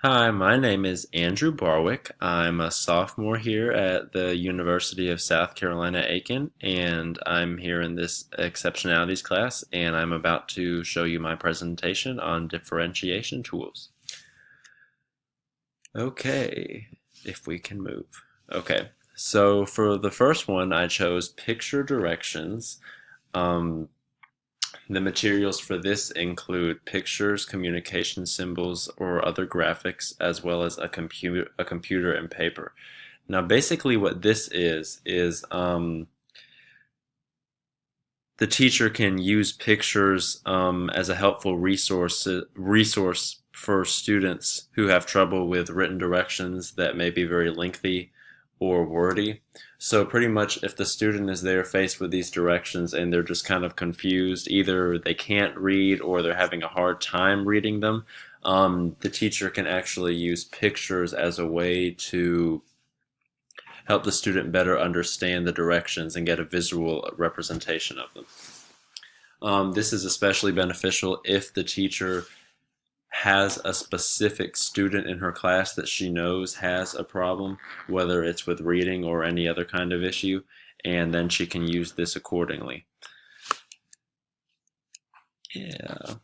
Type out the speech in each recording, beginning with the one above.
Hi, my name is Andrew Barwick. I'm a sophomore here at the University of South Carolina, Aiken, and I'm here in this exceptionalities class, and I'm about to show you my presentation on differentiation tools. Okay, if we can move. Okay, so for the first one, I chose picture directions. Um, The materials for this include pictures, communication symbols, or other graphics, as well as a computer and paper. Now, basically, what this is the teacher can use pictures as a helpful resource for students who have trouble with written directions that may be very lengthy or wordy. So pretty much if the student is there faced with these directions and they're just kind of confused, either they can't read or they're having a hard time reading them, the teacher can actually use pictures as a way to help the student better understand the directions and get a visual representation of them. This is especially beneficial if the teacher has a specific student in her class that she knows has a problem, whether it's with reading or any other kind of issue, and then she can use this accordingly. Yeah.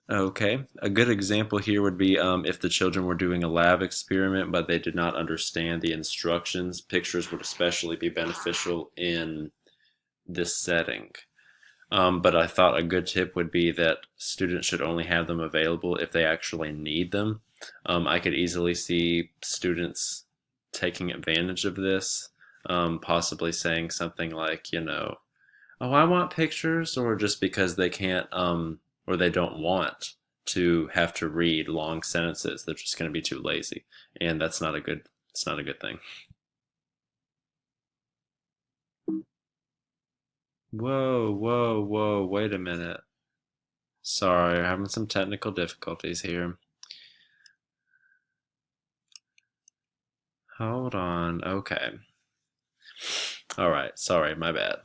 Okay. A good example here would be if the children were doing a lab experiment but they did not understand the instructions, pictures would especially be beneficial in this setting. But I thought a good tip would be that students should only have them available if they actually need them. I could easily see students taking advantage of this, possibly saying something like, oh, I want pictures, or just because they can't, or they don't want to have to read long sentences, they're just going to be too lazy, and it's not a good thing. Whoa, whoa, whoa, wait a minute. Sorry, I'm having some technical difficulties here. Hold on. Okay. All right. Sorry, my bad.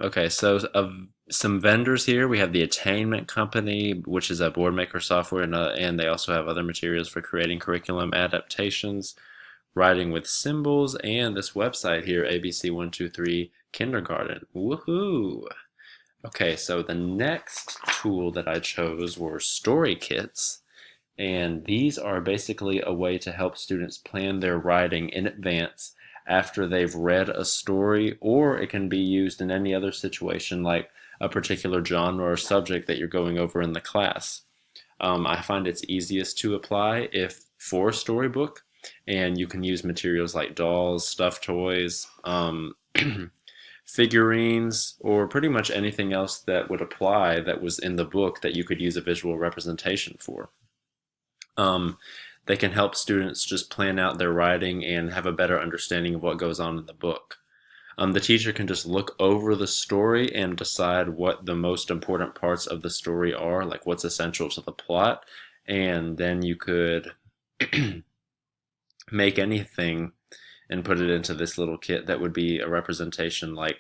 Okay, so of some vendors here, we have the Attainment Company, which is a board maker software, and they also have other materials for creating curriculum adaptations, writing with symbols, and this website here, ABC123 Kindergarten. Woohoo! Okay, so the next tool that I chose were story kits. And these are basically a way to help students plan their writing in advance after they've read a story, or it can be used in any other situation like a particular genre or subject that you're going over in the class. I find it's easiest to apply if for a storybook, and you can use materials like dolls, stuffed toys, figurines, or pretty much anything else that would apply that was in the book that you could use a visual representation for. Um, they can help students just plan out their writing and have a better understanding of what goes on in the book. The teacher can just look over the story and decide what the most important parts of the story are, like what's essential to the plot, and then you could make anything and put it into this little kit that would be a representation like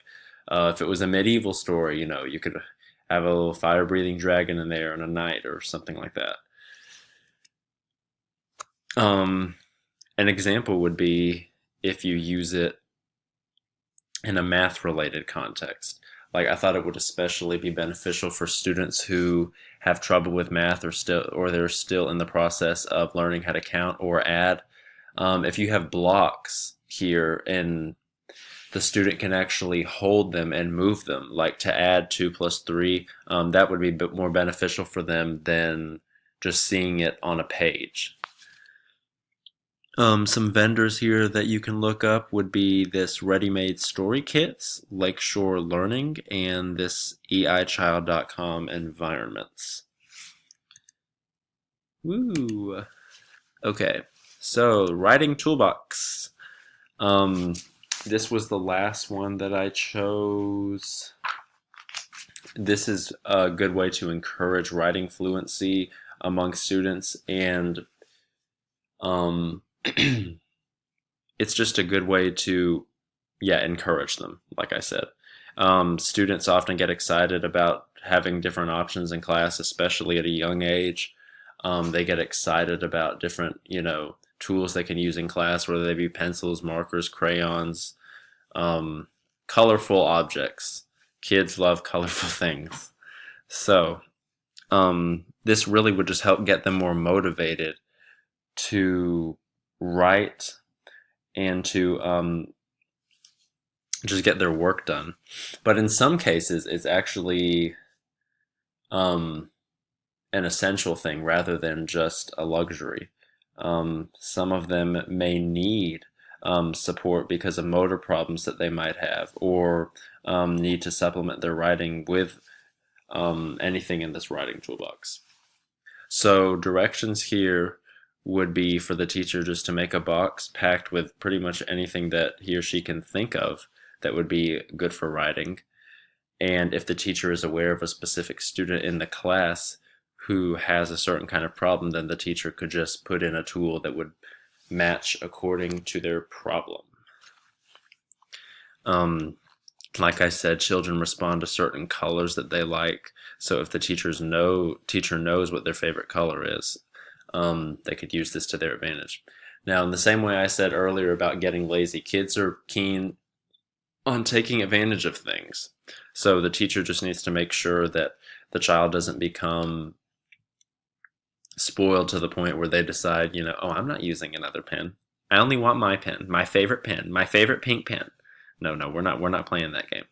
if it was a medieval story, you could have a little fire breathing dragon in there and a knight or something like that. Um, an example would be if you use it in a math related context. Like I thought it would especially be beneficial for students who have trouble with math or they're still in the process of learning how to count or add. If you have blocks here and the student can actually hold them and move them, like to add 2 plus 3, that would be a bit more beneficial for them than just seeing it on a page. Some vendors here that you can look up would be this Ready-Made Story Kits, Lakeshore Learning, and this eichild.com environments. Woo! Okay, so writing toolbox. Um, this was the last one that I chose. This is a good way to encourage writing fluency among students, and um, it's just a good way to, yeah, encourage them, like I said. Students often get excited about having different options in class, especially at a young age. They get excited about different, tools they can use in class, whether they be pencils, markers, crayons, um, colorful objects. Kids love colorful things. So, this really would just help get them more motivated to write and to just get their work done. But in some cases, it's actually um, an essential thing rather than just a luxury. Some of them may need support because of motor problems that they might have, or need to supplement their writing with anything in this writing toolbox. So directions here would be for the teacher just to make a box packed with pretty much anything that he or she can think of that would be good for writing. And if the teacher is aware of a specific student in the class who has a certain kind of problem, then the teacher could just put in a tool that would match according to their problem. Like I said, children respond to certain colors that they like. So if the teacher knows what their favorite color is, they could use this to their advantage. Now, in the same way I said earlier about getting lazy, kids are keen on taking advantage of things. So the teacher just needs to make sure that the child doesn't become spoiled to the point where they decide, oh, I'm not using another pen. I only want my pen, my favorite pink pen. No, we're not playing that game.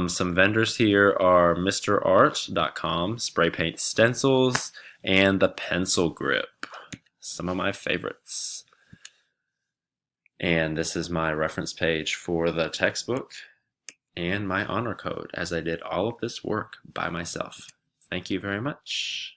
Some vendors here are MrArt.com, spray paint stencils, and the pencil grip. Some of my favorites. And this is my reference page for the textbook and my honor code, as I did all of this work by myself. Thank you very much.